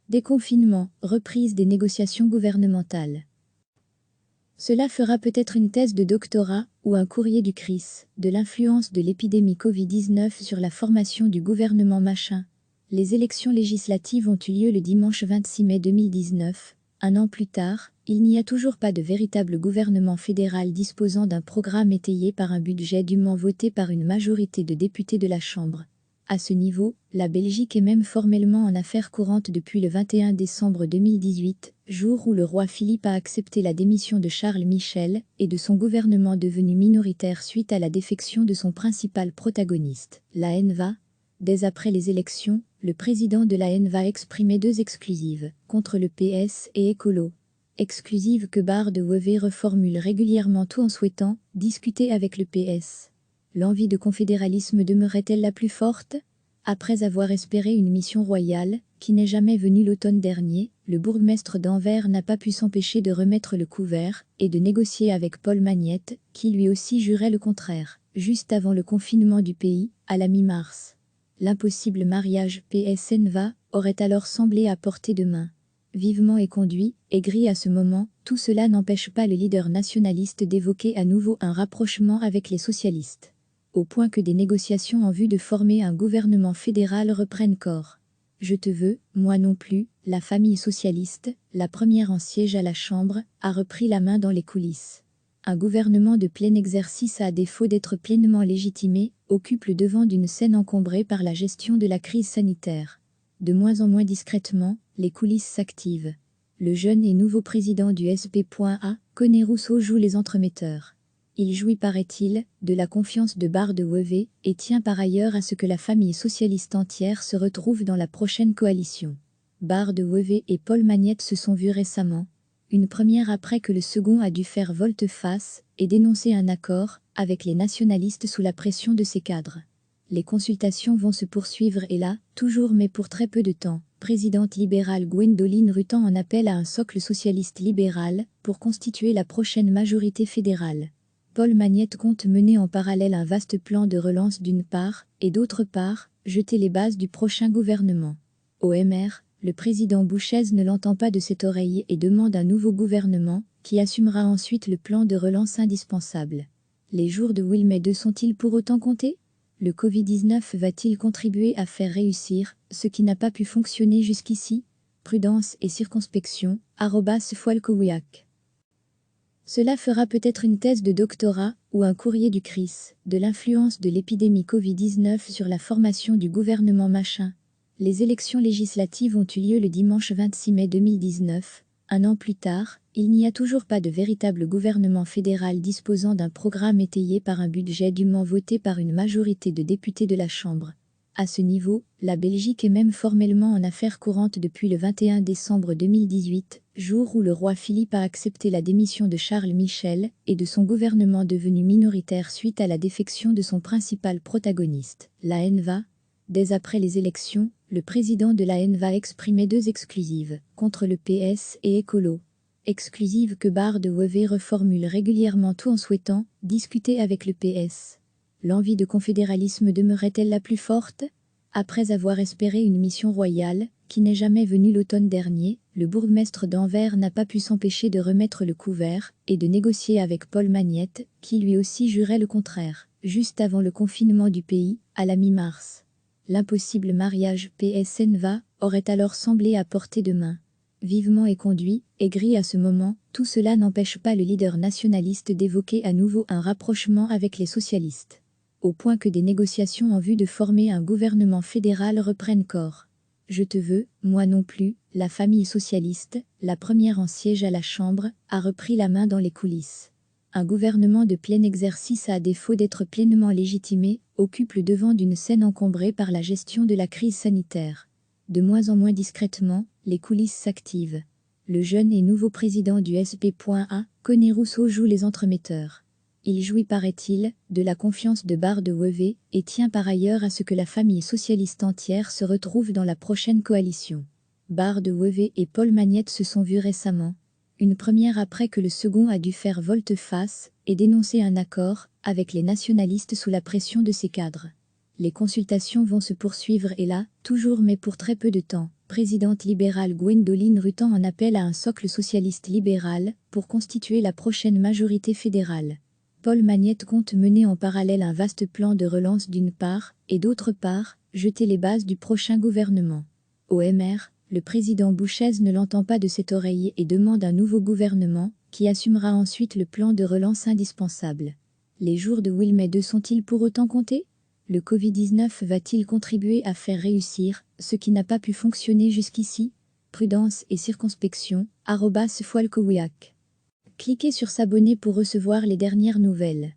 Déconfinement, reprise des négociations gouvernementales. Cela fera peut-être une thèse de doctorat ou un courrier du CRIS, de l'influence de l'épidémie Covid-19 sur la formation du gouvernement machin. Les élections législatives ont eu lieu le dimanche 26 mai 2019. Un an plus tard, il n'y a toujours pas de véritable gouvernement fédéral disposant d'un programme étayé par un budget dûment voté par une majorité de députés de la Chambre. À ce niveau, la Belgique est même formellement en affaires courantes depuis le 21 décembre 2018, jour où le roi Philippe a accepté la démission de Charles Michel et de son gouvernement devenu minoritaire suite à la défection de son principal protagoniste, la NVA. Dès après les élections, le président de la NVA exprimait deux exclusives, contre le PS et Écolo. Exclusives que Bart De Wever reformule régulièrement tout en souhaitant « discuter avec le PS ». L'envie de confédéralisme demeurait-elle la plus forte? Après avoir espéré une mission royale, qui n'est jamais venue l'automne dernier, le bourgmestre d'Anvers n'a pas pu s'empêcher de remettre le couvert et de négocier avec Paul Magnette, qui lui aussi jurait le contraire, juste avant le confinement du pays, à la mi-mars. L'impossible mariage PS-NVA aurait alors semblé à portée de main. Vivement éconduit, aigri à ce moment, tout cela n'empêche pas le leader nationaliste d'évoquer à nouveau un rapprochement avec les socialistes. Au point que des négociations en vue de former un gouvernement fédéral reprennent corps. Je te veux, moi non plus, la famille socialiste, la première en siège à la Chambre, a repris la main dans les coulisses. Un gouvernement de plein exercice à défaut d'être pleinement légitimé, occupe le devant d'une scène encombrée par la gestion de la crise sanitaire. De moins en moins discrètement, les coulisses s'activent. Le jeune et nouveau président du SP.A, Conné Rousseau joue les entremetteurs. Il jouit, paraît-il, de la confiance de Bart De Wever et tient par ailleurs à ce que la famille socialiste entière se retrouve dans la prochaine coalition. Bart De Wever et Paul Magnette se sont vus récemment. Une première après que le second a dû faire volte-face et dénoncer un accord avec les nationalistes sous la pression de ses cadres. Les consultations vont se poursuivre et là, toujours mais pour très peu de temps, présidente libérale Gwendoline Rutan en appelle à un socle socialiste libéral pour constituer la prochaine majorité fédérale. Paul Magnette compte mener en parallèle un vaste plan de relance d'une part, et d'autre part, jeter les bases du prochain gouvernement. Au MR, le président Bouchez ne l'entend pas de cette oreille et demande un nouveau gouvernement, qui assumera ensuite le plan de relance indispensable. Les jours de Wilmès II sont-ils pour autant comptés? Le Covid-19 va-t-il contribuer à faire réussir ce qui n'a pas pu fonctionner jusqu'ici? Prudence et circonspection, @Foalkowiak. Cela fera peut-être une thèse de doctorat ou un courrier du CRIS, de l'influence de l'épidémie Covid-19 sur la formation du gouvernement machin. Les élections législatives ont eu lieu le dimanche 26 mai 2019. Un an plus tard, il n'y a toujours pas de véritable gouvernement fédéral disposant d'un programme étayé par un budget dûment voté par une majorité de députés de la Chambre. À ce niveau, la Belgique est même formellement en affaires courantes depuis le 21 décembre 2018, jour où le roi Philippe a accepté la démission de Charles Michel et de son gouvernement devenu minoritaire suite à la défection de son principal protagoniste, la NVA. Dès après les élections, le président de la NVA exprimait deux exclusives, contre le PS et Écolo. Exclusives que Bart De Wever reformule régulièrement tout en souhaitant « discuter avec le PS ». L'envie de confédéralisme demeurait-elle la plus forte? Après avoir espéré une mission royale, qui n'est jamais venue l'automne dernier, le bourgmestre d'Anvers n'a pas pu s'empêcher de remettre le couvert et de négocier avec Paul Magnette, qui lui aussi jurait le contraire, juste avant le confinement du pays, à la mi-mars. L'impossible mariage PS-NVA aurait alors semblé à portée de main. Vivement éconduit, aigri à ce moment, tout cela n'empêche pas le leader nationaliste d'évoquer à nouveau un rapprochement avec les socialistes. Au point que des négociations en vue de former un gouvernement fédéral reprennent corps. Je te veux, moi non plus, la famille socialiste, la première en siège à la Chambre, a repris la main dans les coulisses. Un gouvernement de plein exercice à défaut d'être pleinement légitimé, occupe le devant d'une scène encombrée par la gestion de la crise sanitaire. De moins en moins discrètement, les coulisses s'activent. Le jeune et nouveau président du SP.A, Conné Rousseau joue les entremetteurs. Il jouit, paraît-il, de la confiance de Bart De Wever et tient par ailleurs à ce que la famille socialiste entière se retrouve dans la prochaine coalition. Bart De Wever et Paul Magnette se sont vus récemment. Une première après que le second a dû faire volte-face et dénoncer un accord avec les nationalistes sous la pression de ses cadres. Les consultations vont se poursuivre et là, toujours mais pour très peu de temps, Présidente libérale Gwendoline Rutan en appelle à un socle socialiste libéral pour constituer la prochaine majorité fédérale. Paul Magnette compte mener en parallèle un vaste plan de relance d'une part, et d'autre part, jeter les bases du prochain gouvernement. Au MR, le président Bouchez ne l'entend pas de cette oreille et demande un nouveau gouvernement, qui assumera ensuite le plan de relance indispensable. Les jours de Wilmette II sont-ils pour autant comptés ? Le Covid-19 va-t-il contribuer à faire réussir ce qui n'a pas pu fonctionner jusqu'ici ? Prudence et circonspection, @Foilkowiak. Cliquez sur s'abonner pour recevoir les dernières nouvelles.